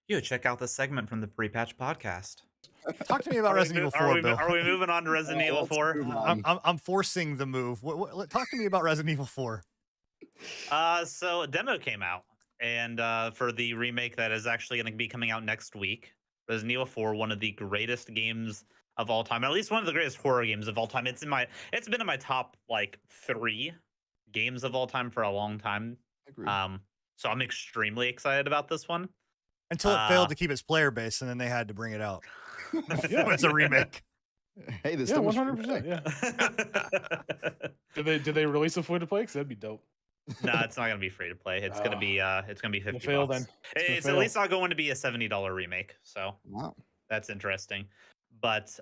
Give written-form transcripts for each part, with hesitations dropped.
Yo, check out this segment from the Pre-Patch podcast. Talk to me about Are we Resident mo- Evil 4, Bill. are we moving on to Resident Evil Let's 4? move I'm, on. I'm I'm forcing the move. Talk to me about Resident Evil 4. So a demo came out, and for the remake that is actually going to be coming out next week, Resident Evil 4, one of the greatest games of all time, at least one of the greatest horror games of all time. It's been in my top like 3 games of all time for a long time. Agreed. So I'm extremely excited about this one. Until it failed to keep its player base, and then they had to bring it out. Yeah. It's a remake. Hey, this Yeah, still was 100%. Yeah. Did they release a free to play? Because that'd be dope. No, it's not gonna be free to play. It's gonna be 50 fail bucks. then. It's gonna It's at fail. least not going to be a $70 remake. So Wow. that's interesting. But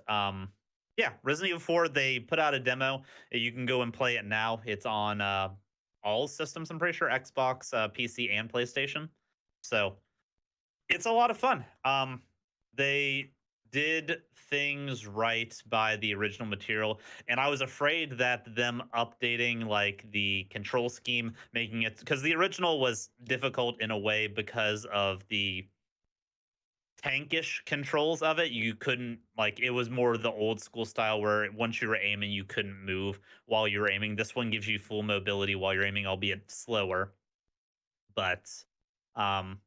yeah, Resident Evil 4, they put out a demo. You can go and play it now. It's on all systems, I'm pretty sure, Xbox, PC, and PlayStation. So it's a lot of fun. They did things right by the original material, and I was afraid that them updating like the control scheme, making it, because the original was difficult in a way because of the tankish controls of it. You couldn't, like, it was more the old school style where once you were aiming you couldn't move while you were aiming. This one gives you full mobility while you're aiming, albeit slower. But um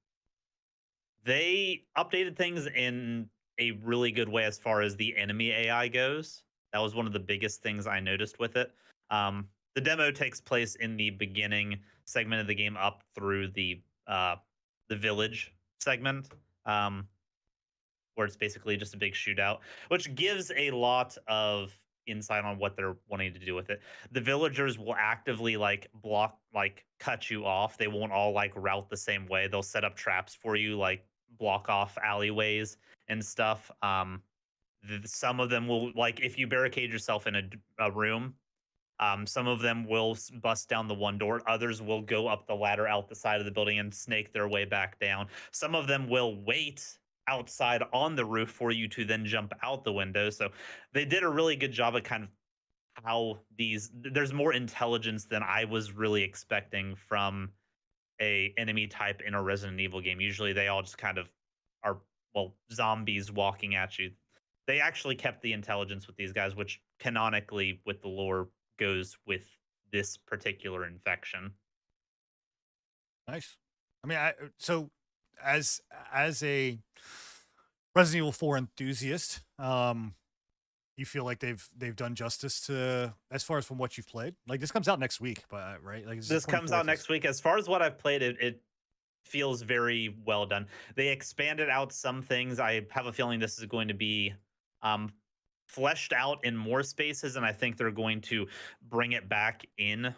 they updated things in a really good way as far as the enemy AI goes. That was one of the biggest things I noticed with it. The demo takes place in the beginning segment of the game up through the village segment, where it's basically just a big shootout, which gives a lot of insight on what they're wanting to do with it. The villagers will actively like block, like cut you off. They won't all like route the same way. They'll set up traps for you, like block off alleyways and stuff. Some of them will, like, if you barricade yourself in a room, some of them will bust down the one door. Others will go up the ladder out the side of the building and snake their way back down. Some of them will wait outside on the roof for you to then jump out the window. So they did a really good job of kind of how there's more intelligence than I was really expecting from a enemy type in a Resident Evil game. Usually they all just kind of are, well, zombies walking at you. They actually kept the intelligence with these guys, which canonically with the lore goes with this particular infection. Nice. I mean, so as a Resident Evil 4 enthusiast, you feel like they've done justice to, as far as from what you've played? Like, this comes out next week, but right? Like, This comes out next week. As far as what I've played, it feels very well done. They expanded out some things. I have a feeling this is going to be fleshed out in more spaces, and I think they're going to bring it back in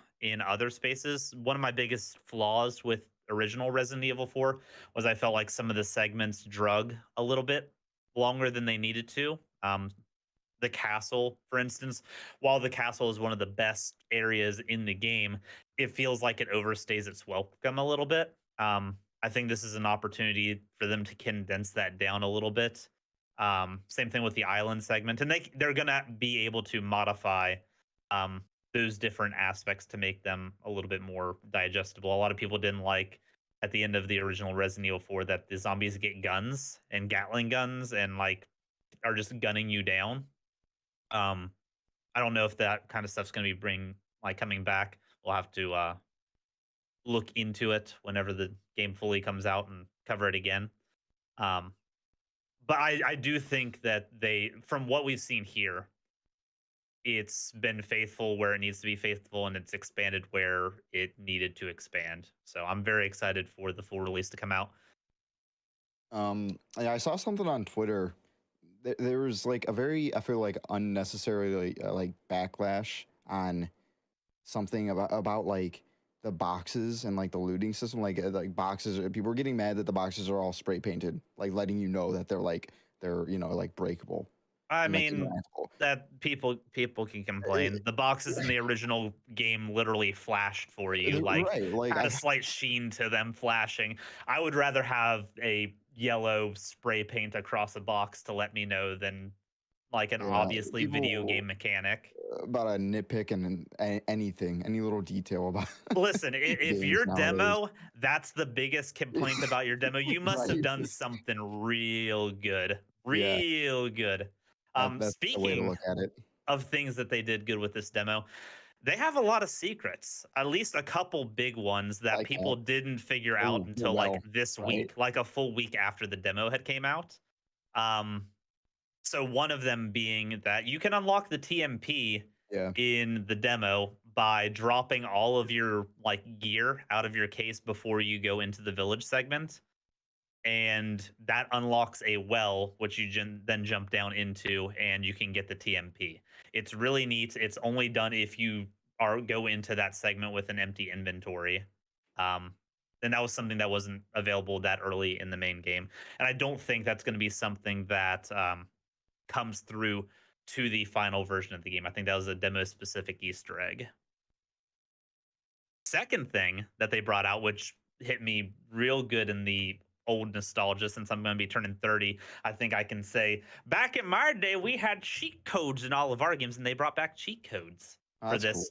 other spaces. One of my biggest flaws with original Resident Evil 4 was I felt like some of the segments drug a little bit longer than they needed to. The castle, for instance, while the castle is one of the best areas in the game, it feels like it overstays its welcome a little bit. I think this is an opportunity for them to condense that down a little bit. Same thing with the island segment, and they're gonna be able to modify those different aspects to make them a little bit more digestible. A lot of people didn't like at the end of the original Resident Evil 4 that the zombies get guns and Gatling guns and like are just gunning you down. I don't know if that kind of stuff's going to be coming back. We'll have to look into it whenever the game fully comes out and cover it again. But I do think that from what we've seen here, it's been faithful where it needs to be faithful, and it's expanded where it needed to expand. So I'm very excited for the full release to come out. I saw something on Twitter. There was like a very, I feel like, unnecessarily like backlash on something about like the boxes and like the looting system. Like boxes, people were getting mad that the boxes are all spray painted, like letting you know that they're like breakable. I and, like, mean, interactable. that people can complain. The boxes in the original game literally flashed for you, like Right, like had a slight sheen to them flashing. I would rather have a yellow spray paint across a box to let me know than like an Yeah, obviously video people game mechanic. about a nitpick and anything, any little detail about Listen, if games your nowadays. demo, that's the biggest complaint about your demo, you must have Right. done something real good. Yeah, Real good. that's the way to Speaking look at it. of things that they did good with this demo, they have a lot of secrets, at least a couple big ones that Like people that. didn't figure out Oh, until like well, this right? week, like a full week after the demo had came out. Um, so one of them being that you can unlock the TMP Yeah. in the demo by dropping all of your like gear out of your case before you go into the village segment, and that unlocks a well which you then jump down into and you can get the TMP. It's really neat. It's only done if you are go into that segment with an empty inventory. Um and that was something that wasn't available that early in the main game. And I don't think that's going to be something that comes through to the final version of the game. I think that was a demo specific Easter egg. Second thing that they brought out, which hit me real good in the old nostalgia, since I'm going to be turning 30, I think I can say back in my day, we had cheat codes in all of our games, and they brought back cheat codes Oh, for that's cool. this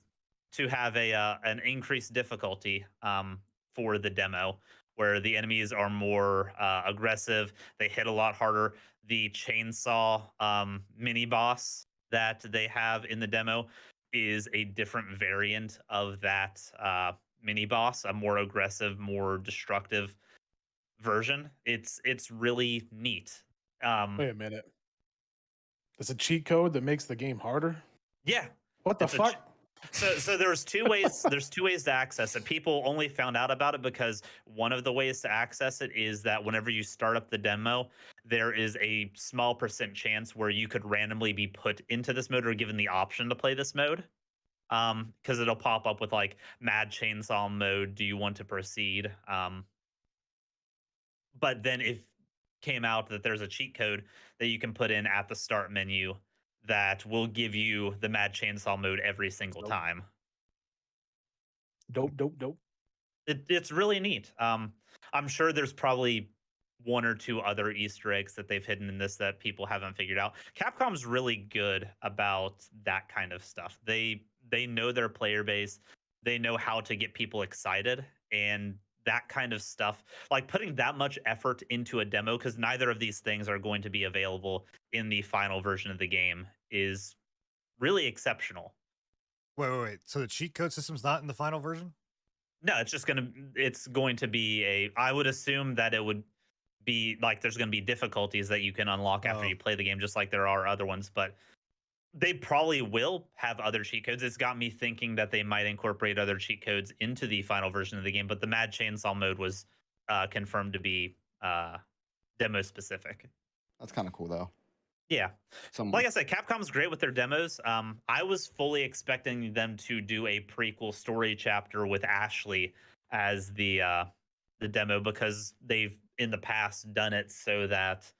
to have a an increased difficulty for the demo, where the enemies are more aggressive. They hit a lot harder. The chainsaw mini boss that they have in the demo is a different variant of that mini boss, a more aggressive, more destructive version. It's really neat. Um, Wait a minute. It's a cheat code that makes the game harder. yeah, What the it's fuck? so there's two ways. There's two ways to access it. People only found out about it because one of the ways to access it is that whenever you start up the demo, there is a small percent chance where you could randomly be put into this mode or given the option to play this mode. Because it'll pop up with like mad chainsaw mode. Do you want to proceed? But then if came out that there's a cheat code that you can put in at the start menu that will give you the mad chainsaw mode every single Dope. time. Dope. It's really neat. I'm sure there's probably one or two other Easter eggs that they've hidden in this that people haven't figured out. Capcom's really good about that kind of stuff. They know their player base. They know how to get people excited, and that kind of stuff, like putting that much effort into a demo, because neither of these things are going to be available in the final version of the game, is really exceptional. Wait. So the cheat code system's not in the final version? No, it's going to be a, I would assume that it would be like there's going to be difficulties that you can unlock after Oh. you play the game, just like there are other ones, but they probably will have other cheat codes. It's got me thinking that they might incorporate other cheat codes into the final version of the game, but the Mad Chainsaw mode was confirmed to be demo specific. That's kind of cool though. Yeah. Some Like I said, Capcom's great with their demos. I was fully expecting them to do a prequel story chapter with Ashley as the demo, because they've in the past done it so that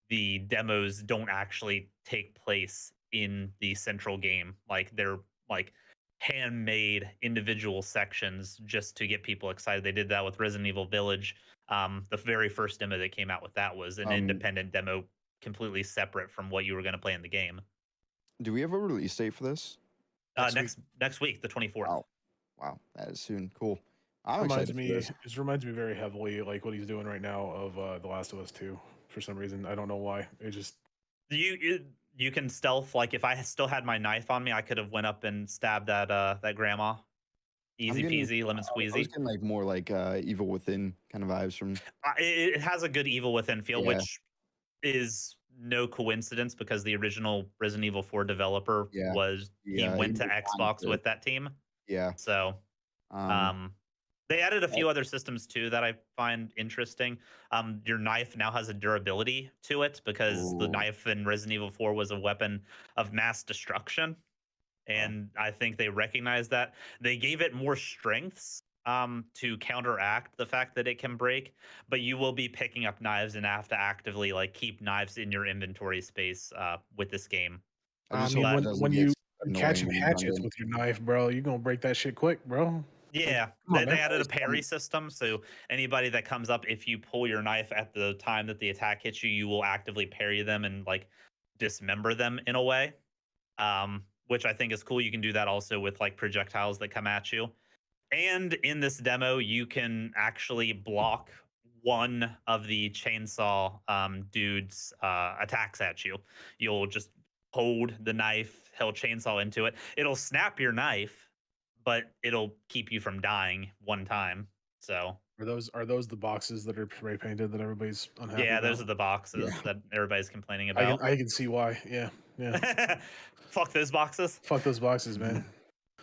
the demos don't actually take place in the central game. Like they're like handmade individual sections just to get people excited. They did that with Resident Evil Village. The very first demo that came out with that was an um, independent demo, completely separate from what you were going to play in the game. do we have a release date for this? Next week, the 24th. Wow, that is soon. Cool. I'm Reminds excited for me. this. It reminds me very heavily like what he's doing right now of The Last of Us 2. For some reason, I don't know why. It just You can stealth. Like if I still had my knife on me, I could have went up and stabbed that grandma. Easy getting- peasy, lemon I was squeezy. getting like more like Evil Within kind of vibes from. It has a good Evil Within feel, Yeah. which is no coincidence because the original Resident Evil 4 developer Yeah. was he Yeah, went he to was on Xbox to- with that team. Yeah. So Um, they added a few other systems too that I find interesting. Your knife now has a durability to it because the Ooh. knife in Resident Evil 4 was a weapon of mass destruction. And I think they recognized that. They gave it more strengths to counteract the fact that it can break, but you will be picking up knives and have to actively like keep knives in your inventory space with this game. I I just mean, hope it when doesn't when get you annoying catching and hatchets redundant. with your knife, bro, you're gonna break that shit quick, bro. Yeah, Come on, they man. added a parry system, so anybody that comes up, if you pull your knife at the time that the attack hits you, you will actively parry them and like dismember them in a way, which I think is cool. You can do that also with like projectiles that come at you. And in this demo, you can actually block one of the chainsaw dude's attacks at you. You'll just hold the knife, he'll chainsaw into it. It'll snap your knife, but it'll keep you from dying one time. So Are those the boxes that are spray painted that everybody's unhappy yeah, those are about? the boxes Yeah. that everybody's complaining I can about. I can see why. Yeah, yeah. Fuck those boxes. Fuck those boxes, man.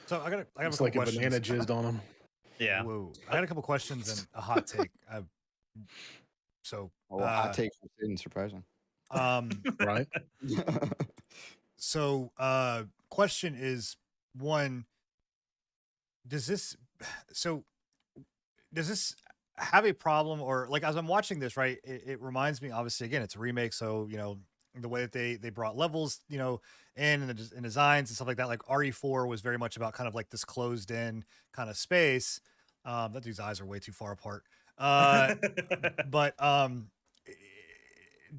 So I got a It's couple like a questions. banana jizzed on them. Yeah. Whoa, I got a couple questions and a hot take. So Oh, a hot take for Sid, surprising. Right? So question is one, does this so does this have a problem, or like as I'm watching this, right, it reminds me, obviously, again, it's a remake, so the way that they brought levels, in and and designs and stuff like that, like RE4 was very much about kind of like this closed in kind of space. That dude's eyes are way too far apart. But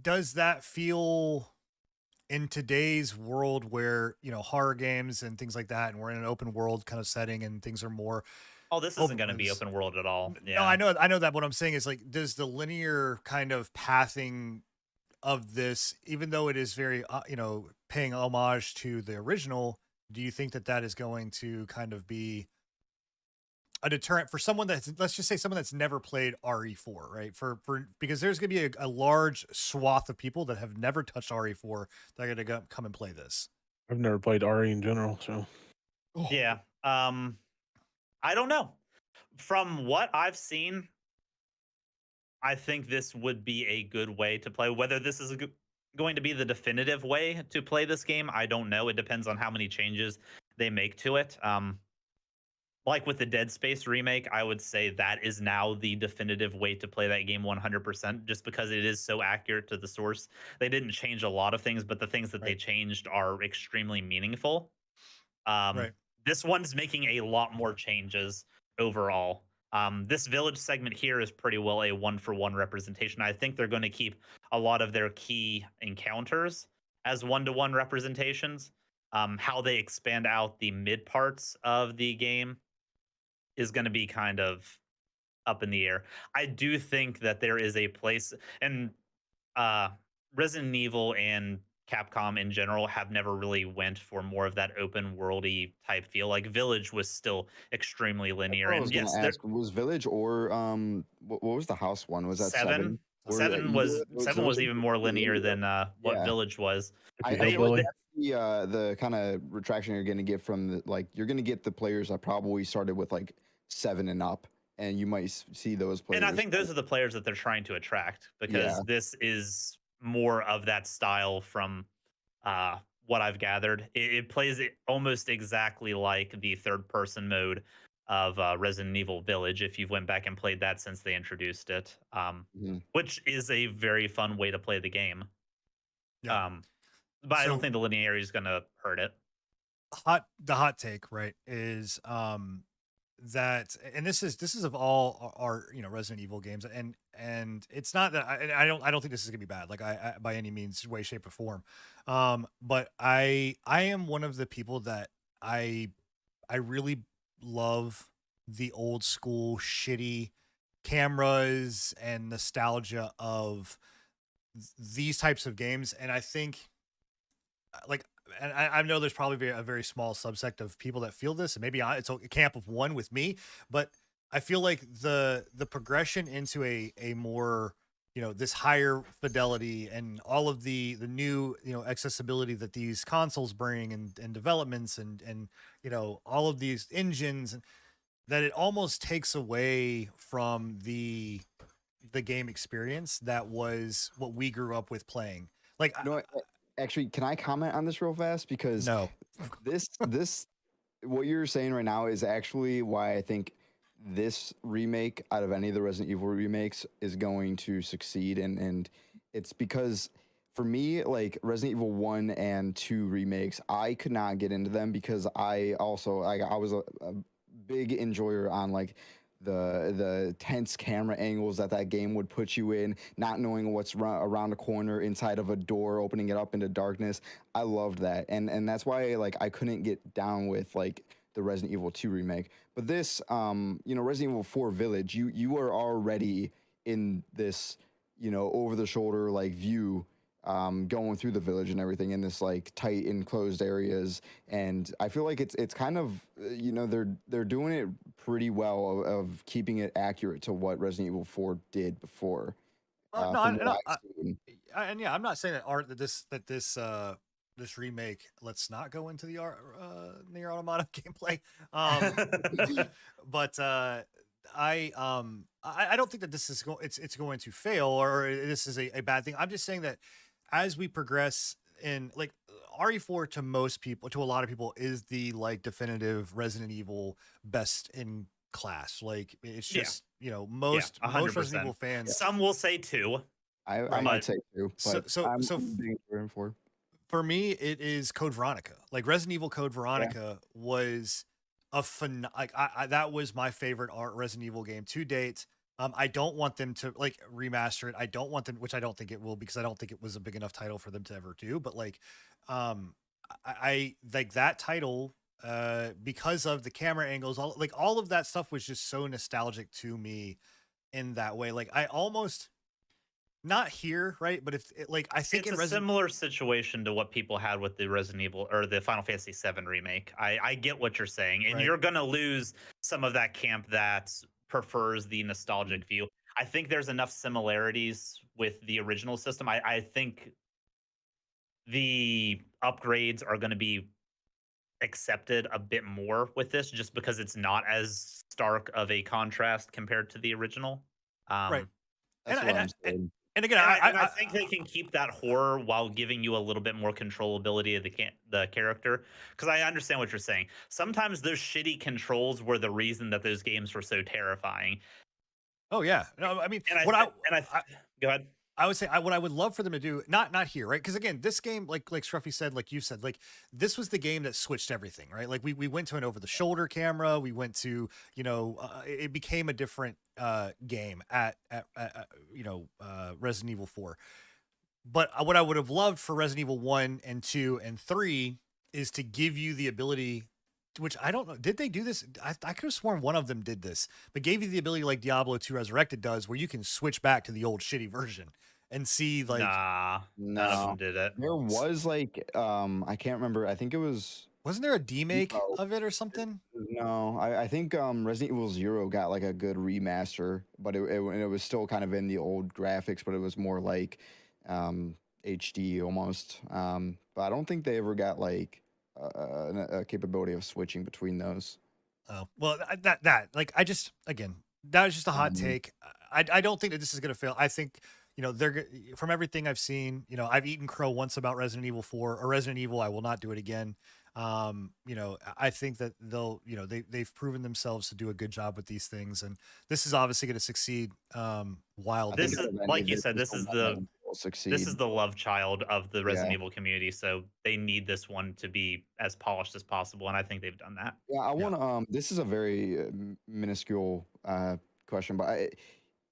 does that feel, in today's world where horror games and things like that, and we're in an open world kind of setting and things are more Oh, this isn't going to be open world at all. no, Yeah. I know that. What I'm saying is, like, does the linear kind of pathing of this, even though it is very, paying homage to the original, do you think that that is going to kind of be a deterrent for someone that's, let's just say, someone that's never played RE4, right? For because there's going to be a large swath of people that have never touched RE4 that are going to come and play this. I've never played RE in general, so Yeah. I don't know. From what I've seen, I think this would be a good way to play. Whether this is going to be the definitive way to play this game, I don't know. It depends on how many changes they make to it. Like with the Dead Space remake, I would say that is now the definitive way to play that game 100%, just because it is so accurate to the source. They didn't change a lot of things, but the things that they Right. changed are extremely meaningful. Right. This one's making a lot more changes overall. This village segment here is pretty well a one-for-one representation. I think they're going to keep a lot of their key encounters as one-to-one representations. How they expand out the mid parts of the game is going to be kind of up in the air. I do think that there is a place, and uh, Resident Evil and Capcom in general have never really went for more of that open worldy type feel. Like Village was still extremely linear, I and was gonna yes, there, ask, was Village or what was the house one? Was that seven. seven? Or Seven was those seven was are even more pretty linear than what Yeah. Village was. if you I feel like hillbilly, that's the kind of retraction you're gonna get from you're gonna get the players that probably started with like 7 and up, and you might see those players. And I think those are the players that they're trying to attract, because Yeah. this is more of that style from uh, what I've gathered. It plays it almost exactly like the third person mode of Resident Evil Village, if you've went back and played that since they introduced it, Mhm. which is a very fun way to play the game. Yeah. But I don't So- think the linearity is going to hurt it. The hot take, right, is that, and this is of all our Resident Evil games, and it's not that I don't think this is gonna be bad, like I by any means, way, shape, or form. But I am one of the people that I really love the old school shitty cameras and nostalgia of these types of games, and I think, like, and I know there's probably a very small subsect of people that feel this, and maybe it's a camp of one with me, but I feel like the progression into a more, this higher fidelity and all of the new, accessibility that these consoles bring, and developments, and all of these engines, and that it almost takes away from the game experience that was what we grew up with playing. Like, You know what? Actually, can I comment on this real fast? Because no. this what you're saying right now is actually why I think this remake out of any of the Resident Evil remakes is going to succeed, and it's because for me, like Resident Evil 1 and 2 remakes, I could not get into them because I also I was a big enjoyer on like the tense camera angles that game would put you in, not knowing what's around the corner inside of a door, opening it up into darkness. I loved that, and that's why like I couldn't get down with like the Resident Evil 2 remake. But this, Resident Evil 4 Village, you are already in this, over the shoulder like view, going through the village and everything in this like tight enclosed areas, and I feel like it's kind of they're doing it pretty well of keeping it accurate to what Resident Evil 4 did before. No, From I, what no, I've seen. and yeah, I'm not saying that art this remake. Let's not go into the near automata gameplay. But I don't think that this is it's going to fail or this is a bad thing. I'm just saying that as we progress in like RE4 to most people, to a lot of people, is the like definitive Resident Evil best in class. Like it's Yeah. just Yeah, most Resident 100%. Evil fans. Some will say 2. I Right. might say too, So- but so- I'm so- being for 4. For me, it is Code Veronica. Like Resident Evil Code Veronica was a that was my favorite Resident Evil game to date. I don't want them to like remaster it. I don't want them, which I don't think it will, because I don't think it was a big enough title for them to ever do. But like, I like that title because of the camera angles, all of that stuff was just so nostalgic to me in that way. Like I almost. Not here, right? But I think It's a similar situation to what people had with the Resident Evil or the Final Fantasy VII remake. I get what you're saying, and Right. you're gonna lose some of that camp that prefers the nostalgic view. I think there's enough similarities with the original system. I think the upgrades are going to be accepted a bit more with this, just because it's not as stark of a contrast compared to the original. Right. That's And- what and- I'm saying. And again, I think they can keep that horror while giving you a little bit more controllability of the character. Because I understand what you're saying. Sometimes those shitty controls were the reason that those games were so terrifying. oh yeah, no, I mean, And go ahead. I would say what I would love for them to do, not here, right? Because again, this game, like Scruffy said, like you said, like this was the game that switched everything, right? Like we went to an over the shoulder camera, we went to it became a different game at Resident Evil 4. But what I would have loved for Resident Evil 1 and 2 and 3 is to give you the ability, which I don't know. Did they do this? I could have sworn one of them did this, but gave you the ability like Diablo 2 Resurrected does, where you can switch back to the old shitty version and see like. Nah, none of them did it. There was like I can't remember. I think it was Wasn't there a demake No. of it or something? no. I think Resident Evil 0 got like a good remaster, but it was still kind of in the old graphics, but it was more like HD almost. But I don't think they ever got like a capability of switching between those. Oh well, that like I just again that was just a hot Mhm. take. I don't think that this is gonna fail. I think from everything I've seen, I've eaten crow once about Resident Evil 4 or Resident Evil. I will not do it again. I think that they've proven themselves to do a good job with these things, and this is obviously going to succeed. Wildly. This is, like you said, this is the love child of the Resident Yeah. Evil community, so they need this one to be as polished as possible, and I think they've done that. Yeah, I want to. This is a very minuscule question, but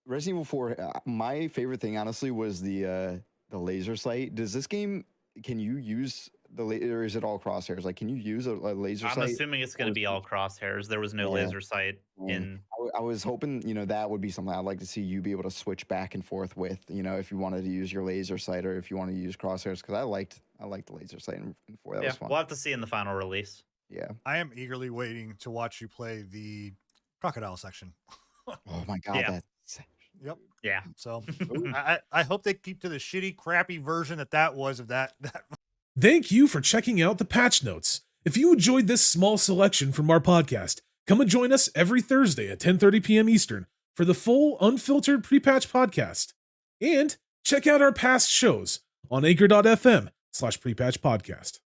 Resident Evil 4. My favorite thing, honestly, was the laser sight. Does this game? Can you use the laser? Or is it all crosshairs? Like, can you use a laser I'm sight? assuming it's going to be all crosshairs. There was no Yeah. laser sight in. I was hoping, that would be something I'd like to see you be able to switch back and forth with. If you wanted to use your laser sight or if you want to use crosshairs, because I liked the laser sight in 4. That Yeah, was fun. we'll have to see in the final release. Yeah. I am eagerly waiting to watch you play the crocodile section. Oh my god. Yeah. That's Yep. Yeah. So I hope they keep to the shitty, crappy version that was of that. Thank you for checking out the patch notes. If you enjoyed this small selection from our podcast, come and join us every Thursday at 10:30 p.m. Eastern for the full, unfiltered pre-patch podcast. And check out our past shows on anchor.fm/prepatch podcast.